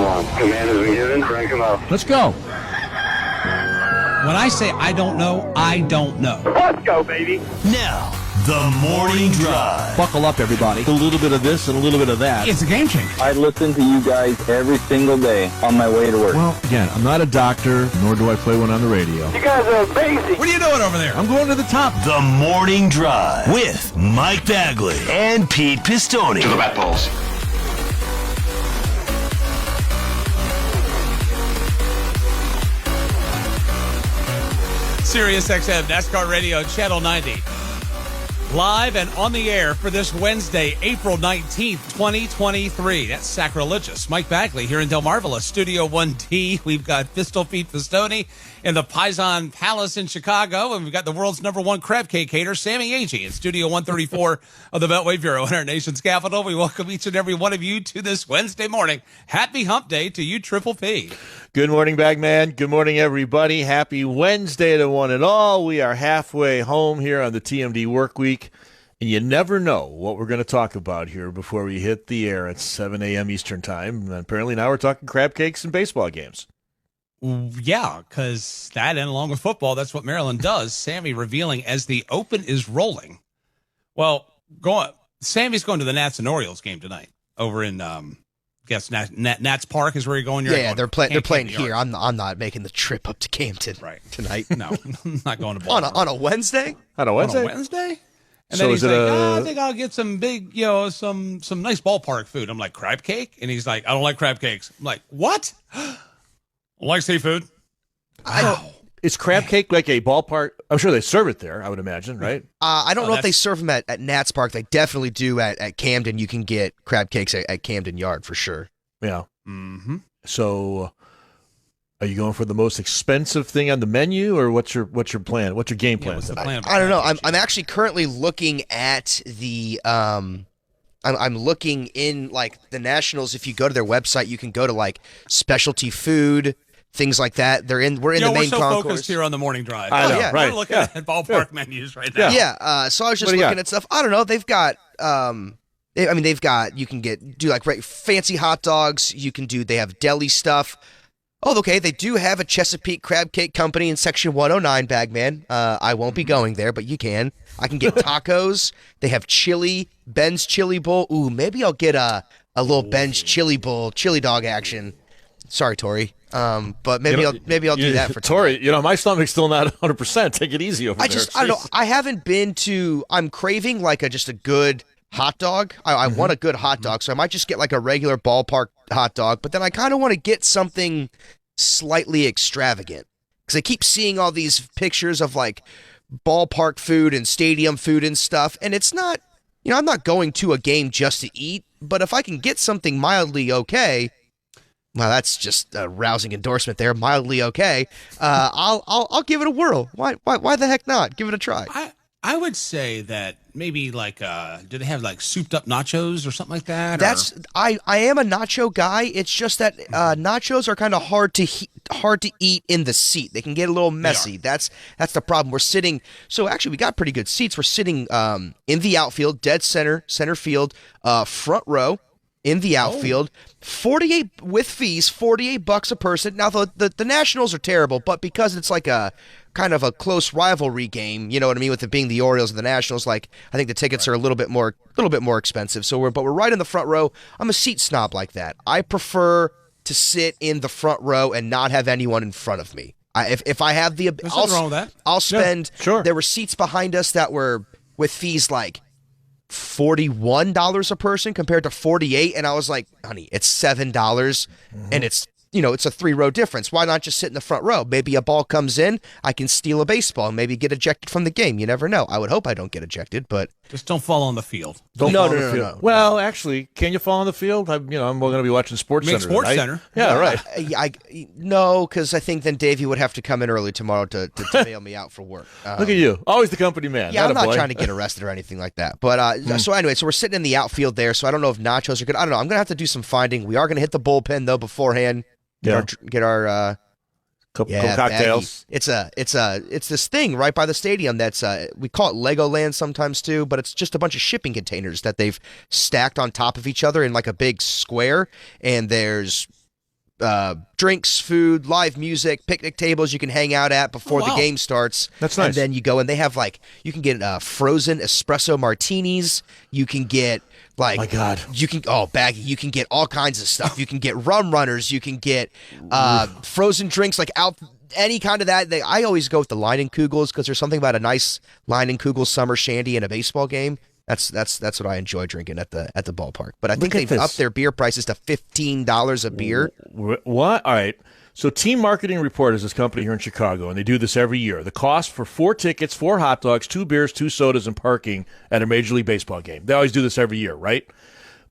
on. Command has been given. Crank him up. Let's go. When I say I don't know, I don't know. Let's go, baby. Now, the Morning Drive. Buckle up, everybody. A little bit of this and a little bit of that. It's a game changer. I listen to you guys every single day on my way to work. Well, again, I'm not a doctor, nor do I play one on the radio. You guys are amazing. What are you doing over there? I'm going to the top. The Morning Drive with Mike Bagley and Pete Pistone. To the bat balls. Sirius XM NASCAR Radio Channel 90. Live and on the air for this Wednesday, April 19th, 2023. That's sacrilegious. Mike Bagley here in Del Marvelous, Studio 1D. We've got Pistol Pete Pistone in the Paisan Palace in Chicago. And we've got the world's #1 crab cake hater, Sammy Agee, in Studio 134 of the Beltway Bureau in our nation's capital. We welcome each and every one of you to this Wednesday morning. Happy hump day to you, Triple P. Good morning, Bagman. Good morning, everybody. Happy Wednesday to one and all. We are halfway home here on the TMD work week, and you never know what we're going to talk about here before we hit the air at 7 a.m. Eastern time. And apparently now we're talking crab cakes and baseball games. Yeah, because that and along with football, that's what Maryland does. Sammy revealing as the Open is rolling. Well, Sammy's going to the Nats and Orioles game tonight over in guess Nats Park is where you're going. Yeah, they're playing here. I'm not making the trip up to Camden tonight. No, I'm not going to Baltimore. on a Wednesday. On a Wednesday? On a Wednesday? And So then is he's it like, I think I'll get some big, some nice ballpark food. I'm like, crab cake? And he's like, I don't like crab cakes. I'm like, what? I like seafood. Is crab cake like a ballpark? I'm sure they serve it there, I would imagine, right? I don't know if they serve them at Nats Park. They definitely do at Camden. You can get crab cakes at Camden Yard for sure. Yeah. Mm-hmm. So are you going for the most expensive thing on the menu, or what's your plan? What's your game plan? What's the plan? I don't know. I'm actually currently looking at the I'm looking in like the Nationals. If you go to their website, you can go to like specialty food, things like that. We're in the main we're so concourse. focused here on the morning drive. I know, yeah. right? We're looking at ballpark menus right now. Yeah. So I was just What do you looking got? at stuff. I don't know. They've got they've got, you can do like fancy hot dogs. They have deli stuff. Oh, okay. They do have a Chesapeake Crab Cake Company in Section 109, Bagman. I won't be going there, but you can. I can get tacos. They have chili, Ben's Chili Bowl. Ooh, maybe I'll get a little Ben's Chili Bowl, chili dog action. Sorry, Tori. But maybe I'll do that for Tori. My stomach's still not 100%. Take it easy over there. I don't know. I haven't been to. I'm craving like just a good hot dog. I want a good hot dog, so I might just get like a regular ballpark hot dog. But then I kind of want to get something slightly extravagant because I keep seeing all these pictures of like ballpark food and stadium food and stuff, and it's not. I'm not going to a game just to eat. But if I can get something mildly okay. Well, that's just a rousing endorsement there. Mildly okay. I'll give it a whirl. Why the heck not? Give it a try. I would say that maybe like do they have like souped up nachos or something like that? I am a nacho guy. It's just that nachos are kind of hard to eat in the seat. They can get a little messy. That's the problem. We're sitting. So actually, we got pretty good seats. We're sitting in the outfield, dead center field, front row. In the outfield, 48 with fees, $48 a person. Now the Nationals are terrible, but because it's like a kind of a close rivalry game, you know what I mean, with it being the Orioles and the Nationals, like I think the tickets are a little bit more expensive. So we're right in the front row. I'm a seat snob like that. I prefer to sit in the front row and not have anyone in front of me. If I have the, There's nothing wrong with that. I'll spend. Yeah, sure. There were seats behind us that were with fees like $41 a person compared to $48, and I was like, honey, it's $7 and it's it's a 3-row difference. Why not just sit in the front row? Maybe a ball comes in, I can steal a baseball and maybe get ejected from the game. You never know. I would hope I don't get ejected, but Just don't fall on the field. No. Well, actually, can you fall on the field? I'm going to be watching Sports Center. Sports tonight. Center. Yeah, right. No, because I think then Davey would have to come in early tomorrow to bail me out for work. Look at you, always the company man. Yeah, I'm not Attaboy. trying to get arrested or anything like that. But so anyway, so we're sitting in the outfield there. So I don't know if nachos are good. I don't know. I'm gonna have to do some finding. We are gonna hit the bullpen though beforehand. Get our couple cocktails. Baggy. It's this thing right by the stadium that's we call it Legoland sometimes too, but it's just a bunch of shipping containers that they've stacked on top of each other in like a big square, and there's drinks, food, live music, picnic tables you can hang out at before the game starts. That's nice. And then you go and they have you can get frozen espresso martinis. You can get my God. You can baggy. You can get all kinds of stuff. You can get rum runners. You can get frozen drinks out. Any kind of that. I always go with the Leinenkugels because there's something about a nice Leinenkugel summer shandy in a baseball game. That's what I enjoy drinking at the ballpark. But I think they've upped their beer prices to $15 a beer. What? All right. So Team Marketing Report is this company here in Chicago, and they do this every year. The cost for 4 tickets, 4 hot dogs, 2 beers, 2 sodas, and parking at a Major League Baseball game. They always do this every year, right?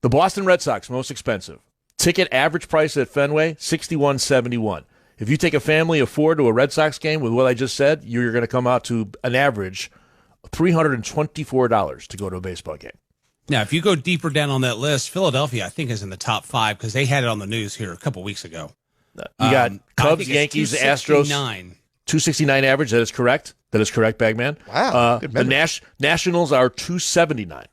The Boston Red Sox, most expensive. Ticket average price at Fenway, $61.71. If you take a family of 4 to a Red Sox game with what I just said, you're going to come out to an average $324 to go to a baseball game. Now, if you go deeper down on that list, Philadelphia, I think, is in the top 5 because they had it on the news here a couple weeks ago. You got Cubs, Yankees, Astros. 269 average. That is correct. That is correct, Bagman. Wow. Good the Nationals are 279.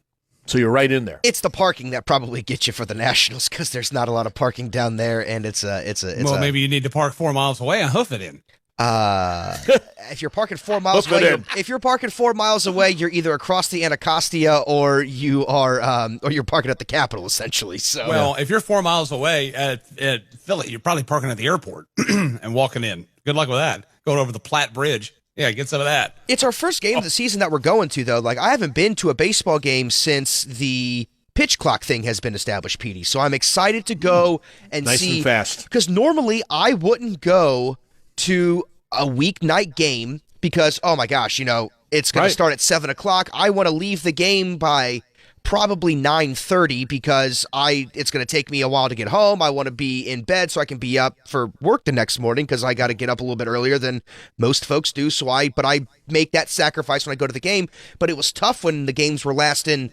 So you're right in there. It's the parking that probably gets you for the Nationals because there's not a lot of parking down there, and maybe you need to park 4 miles away and hoof it in. If you're parking 4 miles away, you're either across the Anacostia or you're parking at the Capitol, essentially. So, well, if you're 4 miles away at Philly, you're probably parking at the airport and walking in. Good luck with that. Going over the Platte Bridge. Yeah, get some of that. It's our first game of the season that we're going to, though. I haven't been to a baseball game since the pitch clock thing has been established, Petey. So I'm excited to go and nice see. Nice and fast. Because normally I wouldn't go to a weeknight game because, oh my gosh, it's going to start at 7 o'clock. I want to leave the game by probably 9:30 because it's going to take me a while to get home. I want to be in bed so I can be up for work the next morning because I got to get up a little bit earlier than most folks do. But I make that sacrifice when I go to the game. But it was tough when the games were lasting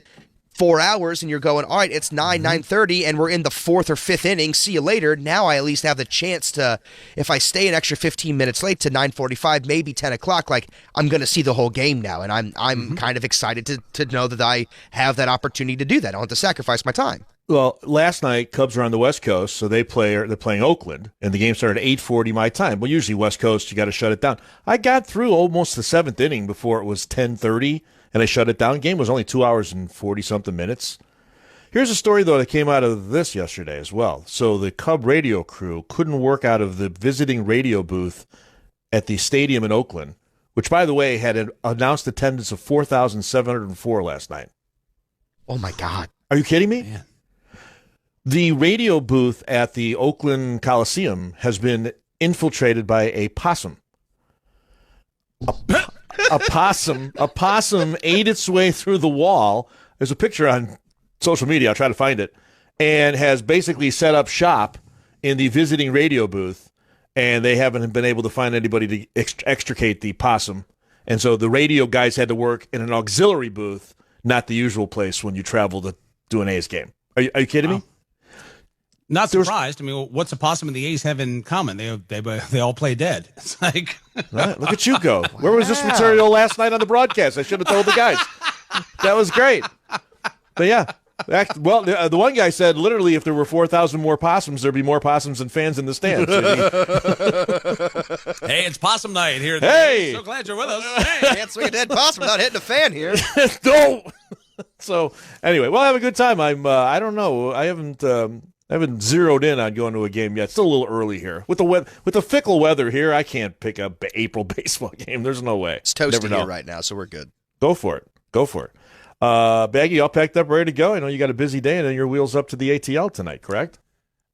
4 hours and you're going, all right, it's 9:30 and we're in the 4th or 5th inning. See you later. Now I at least have the chance to, if I stay an extra 15 minutes late to 9:45, maybe 10 o'clock, I'm going to see the whole game now. And I'm kind of excited to know that I have that opportunity to do that. I don't have to sacrifice my time. Well, last night, Cubs are on the West Coast, so they're playing Oakland, and the game started at 8:40 my time. Well, usually West Coast, you got to shut it down. I got through almost the 7th inning before it was 10:30. And I shut it down. Game was only 2 hours and 40-something minutes. Here's a story, though, that came out of this yesterday as well. So the Cub radio crew couldn't work out of the visiting radio booth at the stadium in Oakland, which, by the way, had an announced attendance of 4,704 last night. Oh, my God. Are you kidding me? Man. The radio booth at the Oakland Coliseum has been infiltrated by a possum. A possum ate its way through the wall. There's a picture on social media. I'll try to find it. And has basically set up shop in the visiting radio booth. And they haven't been able to find anybody to extricate the possum. And so the radio guys had to work in an auxiliary booth, not the usual place when you travel to do an A's game. Are you kidding me? Not surprised. What's a possum and the A's have in common? They all play dead. It's like, right, look at you go. Where was this material last night on the broadcast? I should have told the guys. That was great. But yeah, well, the one guy said literally, if there were 4,000 more possums, there'd be more possums than fans in the stands. Hey, it's possum night here. Hey, so glad you're with us. Hey. Can't swing a dead possum without hitting a fan here. No. So anyway, we'll have a good time. I don't know. I haven't zeroed in on going to a game yet. It's still a little early here. With the fickle weather here, I can't pick up an April baseball game. There's no way. It's toasty here right now, so we're good. Go for it. Baggy, all packed up, ready to go. I know you got a busy day, and then your wheels up to the ATL tonight, correct?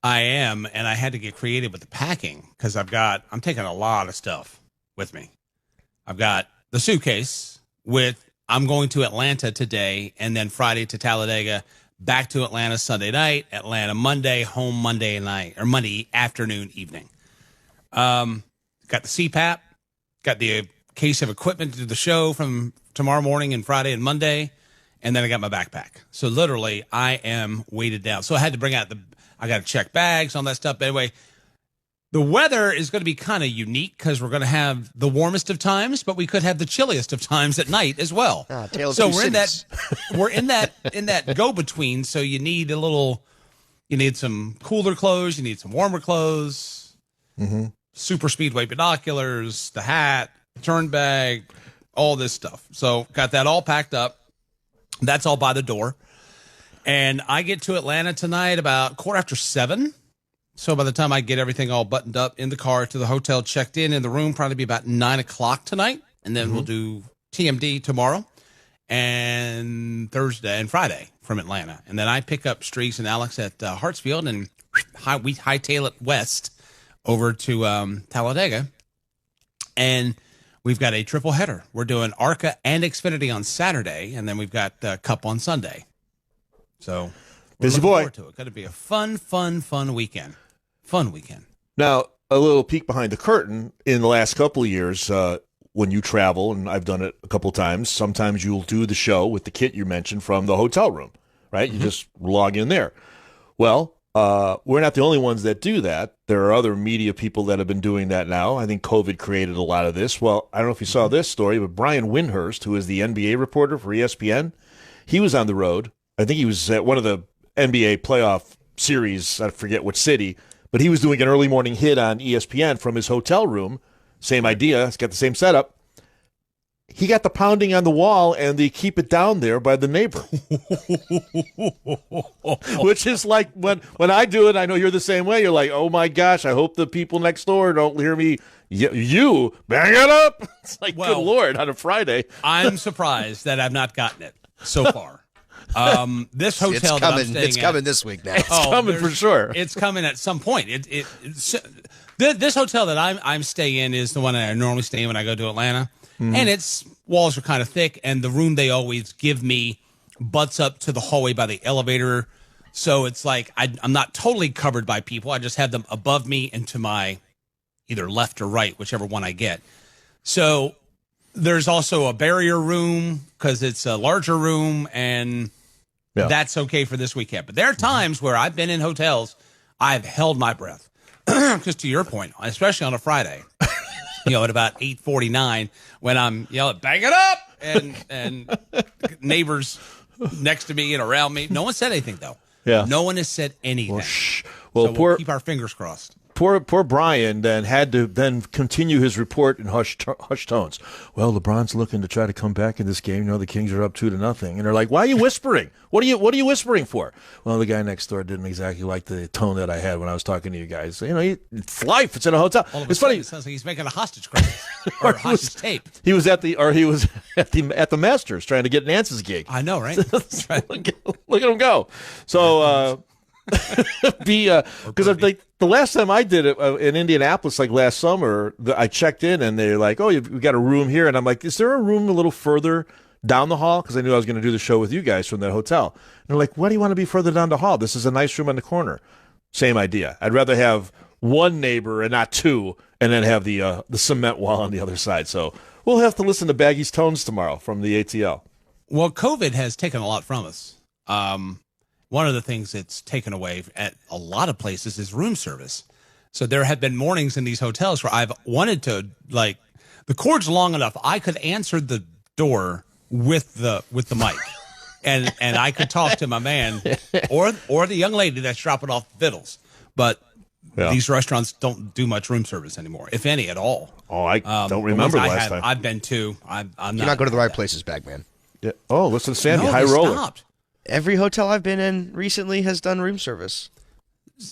I am, and I had to get creative with the packing because I'm taking a lot of stuff with me. I've got the suitcase I'm going to Atlanta today, and then Friday to Talladega. Back to Atlanta Sunday night, Atlanta Monday, home Monday night, or Monday afternoon, evening. Got the CPAP, got the case of equipment to do the show from tomorrow morning and Friday and Monday, and then I got my backpack. So literally, I am weighted down. So I had to bring out I got to check bags, all that stuff. But anyway, the weather is going to be kind of unique because we're going to have the warmest of times, but we could have the chilliest of times at night as well. Tale of so two we're cities. in that go between. So you need a little You need some cooler clothes. You need some warmer clothes. Super speedway binoculars, the hat, turn bag, all this stuff. So got that all packed up. That's all by the door. And I get to Atlanta tonight about 7:15. So by the time I get everything all buttoned up in the car to the hotel, checked in the room, probably be about 9 o'clock tonight. And then we'll do TMD tomorrow and Thursday and Friday from Atlanta. And then I pick up Streaks and Alex at Hartsfield, and we hightail it west over to Talladega. And we've got a triple header. We're doing ARCA and Xfinity on Saturday, and then we've got Cup on Sunday. So Busy boy. To it. Going to be a fun weekend. Fun weekend. Now, a little peek behind the curtain. In the last couple of years, when you travel, and I've done it a couple of times, sometimes you'll do the show with the kit you mentioned from the hotel room, right? You just log in there. Well, we're not the only ones that do that. There are other media people that have been doing that now. I think COVID created a lot of this. Well, I don't know if you saw this story, but Brian Windhurst, who is the NBA reporter for ESPN, he was on the road. I think he was at one of the NBA playoff series. I forget which city, but he was doing an early morning hit on ESPN from his hotel room. Same idea. It's got the same setup. He got the pounding on the wall and the keep it down there by the neighbor. Which is like when I do it, I know you're the same way. You're like, oh my gosh, I hope the people next door don't hear me. You bang it up. It's like, good Lord, on a Friday. I'm surprised that I've not gotten it so far. This hotel it's coming this week now. It's coming for sure. It's coming at some point. This hotel that I'm staying in is the one that I normally stay in when I go to Atlanta. And its walls are kind of thick, and the room they always give me butts up to the hallway by the elevator. So it's like I'm not totally covered by people. I just have them above me and to my either left or right, whichever one I get. So there's also a barrier room because it's a larger room, and that's okay for this weekend. But there are times where I've been in hotels, I've held my breath. Because to your point, especially on a Friday, at about 8:49, when I'm yelling, bang it up, and neighbors next to me and around me. No one said anything, though. Yeah. No one has said anything. Well, so we'll keep our fingers crossed. Poor Brian then had to then continue his report in hushed tones. Well, LeBron's looking to try to come back in this game. The Kings are up 2-0, and they're like, "Why are you whispering? What are you whispering for?" Well, the guy next door didn't exactly like the tone that I had when I was talking to you guys. It's life. It's in a hotel. It's funny. It sounds like he's making a hostage crisis or a hostage tape. He was at the Masters trying to get Nance's gig. I know, right? Look at him go. So. Because the last time I did it in Indianapolis, like last summer, I checked in and they're like, "Oh, we got a room here," and I'm like, "Is there a room a little further down the hall?" Because I knew I was going to do the show with you guys from that hotel. And they're like, "Why do you want to be further down the hall? This is a nice room on the corner." Same idea. I'd rather have one neighbor and not two, and then have the cement wall on the other side. So we'll have to listen to Baggy's tones tomorrow from the ATL. Well, COVID has taken a lot from us. One of the things that's taken away at a lot of places is room service. So there have been mornings in these hotels where I've wanted to, like, the cord's long enough, I could answer the door with the mic, and I could talk to my man or the young lady that's dropping off the fiddles. But these restaurants don't do much room service anymore, if any at all. Oh, I don't remember the last time. I've been to. I'm You're not going to the right places, Bagman. Yeah. Oh, listen to Sandy, no, high roller. Stopped. Every hotel I've been in recently has done room service.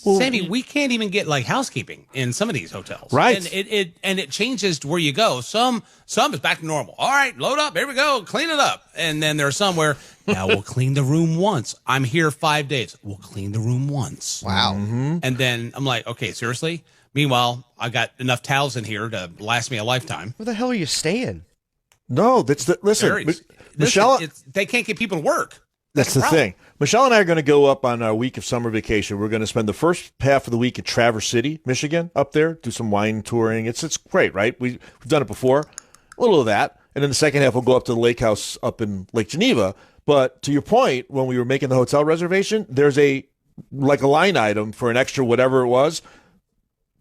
Well, Sammy, we can't even get like housekeeping in some of these hotels, right? And it changes to where you go. Some is back to normal. All right, load up. Here we go. Clean it up. And then there are some where now we'll clean the room once. I'm here 5 days. We'll clean the room once. Wow. Mm-hmm. And then I'm like, okay, seriously. Meanwhile, I got enough towels in here to last me a lifetime. Where the hell are you staying? No, listen, Michelle. They can't get people to work. That's the thing. Michelle and I are going to go up on our week of summer vacation. We're going to spend the first half of the week at Traverse City, Michigan, up there, do some wine touring. It's great, right? We've done it before. A little of that. And then the second half, we'll go up to the lake house up in Lake Geneva. But to your point, when we were making the hotel reservation, there's a line item for an extra whatever it was,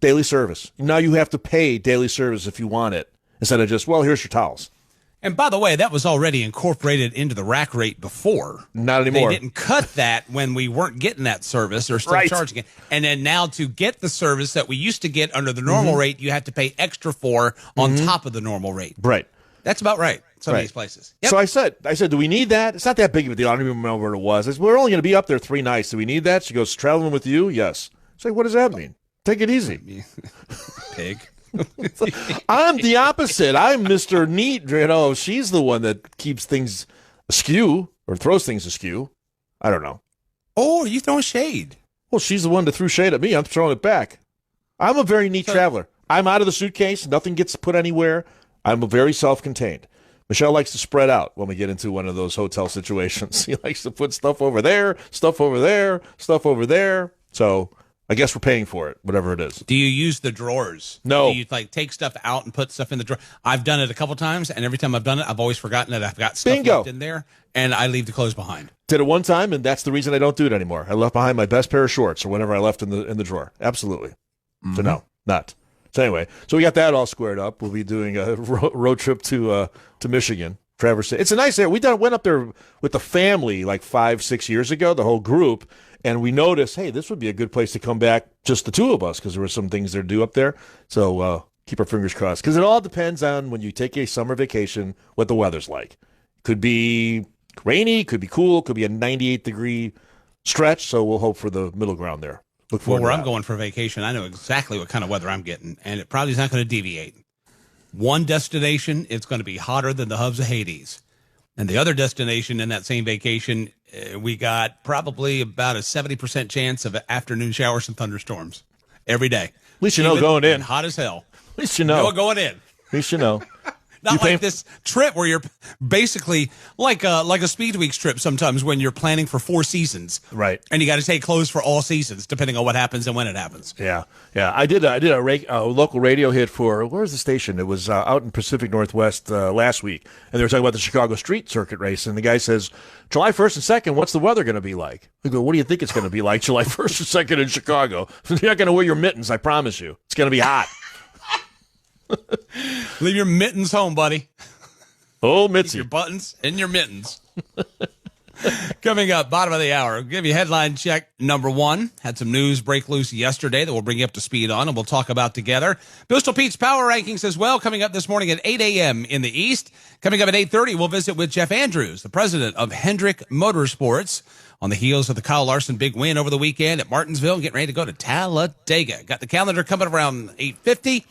daily service. Now you have to pay daily service if you want it, instead of just, well, here's your towels. And by the way, that was already incorporated into the rack rate before. Not anymore. They didn't cut that when we weren't getting that service or still Right. charging it. And then now to get the service that we used to get under the normal rate, you have to pay extra for on top of the normal rate. Right. That's about right. Some Right. of these places. Yep. So I said, do we need that? It's not that big of a deal. I don't even remember what it was. I said, we're only going to be up there 3 nights. Do we need that? She goes, traveling with you? Yes. I said, what does that mean? Take it easy. Pig. I'm the opposite. I'm Mr. Neat. You know, she's the one that keeps things askew or throws things askew. I don't know. Oh, you throwing shade. Well, she's the one that threw shade at me. I'm throwing it back. I'm a very neat traveler. I'm out of the suitcase. Nothing gets put anywhere. I'm very self-contained. Michelle likes to spread out when we get into one of those hotel situations. He likes to put stuff over there, stuff over there, stuff over there. So I guess we're paying for it, whatever it is. Do you use the drawers? No. Do you like take stuff out and put stuff in the drawer? I've done it a couple times, and every time I've done it, I've always forgotten that I've got stuff Bingo. left in there, and I leave the clothes behind. Did it one time, and that's the reason I don't do it anymore. I left behind my best pair of shorts or whatever I left in the drawer. Absolutely. So no, not. So anyway, so we got that all squared up. We'll be doing a road trip to Michigan. Traverse City. It's a nice area. We went up there with the family like 5-6 years ago, the whole group, and we noticed, hey, this would be a good place to come back, just the two of us, because there were some things to do up there. So keep our fingers crossed, because it all depends on when you take a summer vacation, what the weather's like. Could be rainy, could be cool, could be a 98-degree stretch. So we'll hope for the middle ground there. Look Well, forward where to I'm that. going for vacation, I know exactly what kind of weather I'm getting, and it probably is not going to deviate. One destination, it's going to be hotter than the hubs of Hades. And the other destination in that same vacation, we got probably about a 70% chance of afternoon showers and thunderstorms every day. At least you know going in. Hot as hell. At least you know. Going in. At least you know. Not You like pay- this trip where you're basically like a Speed Weeks trip sometimes when you're planning for 4 seasons. Right. And you got to take clothes for all seasons, depending on what happens and when it happens. Yeah. I did a local radio hit for, where's the station? It was out in Pacific Northwest last week, and they were talking about the Chicago Street Circuit race, and the guy says, July 1st and 2nd, what's the weather going to be like? We go, what do you think it's going to be like July 1st and 2nd in Chicago? You're not going to wear your mittens, I promise you. It's going to be hot. Leave your mittens home, buddy. Oh, Keep Mitzi. your buttons and your mittens. Coming up, bottom of the hour, I'll give you headline check number 1. Had some news break loose yesterday that we'll bring you up to speed on and we'll talk about together. Pistol Pete's Power Rankings as well, coming up this morning at 8 a.m. in the East. Coming up at 8:30, we'll visit with Jeff Andrews, the president of Hendrick Motorsports, on the heels of the Kyle Larson big win over the weekend at Martinsville, getting ready to go to Talladega. Got the calendar coming around 8:50.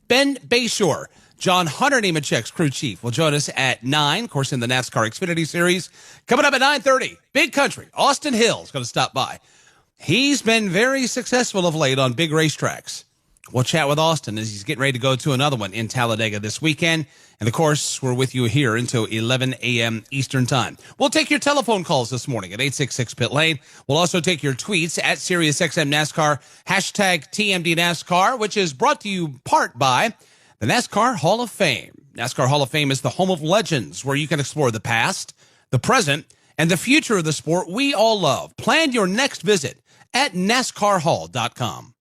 Ben Bayshore, John Hunter Nemechek's crew chief, will join us at 9, of course, in the NASCAR Xfinity Series. Coming up at 9:30, Big Country, Austin Hill is going to stop by. He's been very successful of late on big racetracks. We'll chat with Austin as he's getting ready to go to another one in Talladega this weekend. And, of course, we're with you here until 11 a.m. Eastern Time. We'll take your telephone calls this morning at 866-PIT-LANE. We'll also take your tweets at SiriusXM NASCAR, hashtag TMD NASCAR, which is brought to you part by the NASCAR Hall of Fame. NASCAR Hall of Fame is the home of legends where you can explore the past, the present, and the future of the sport we all love. Plan your next visit at NASCARHall.com.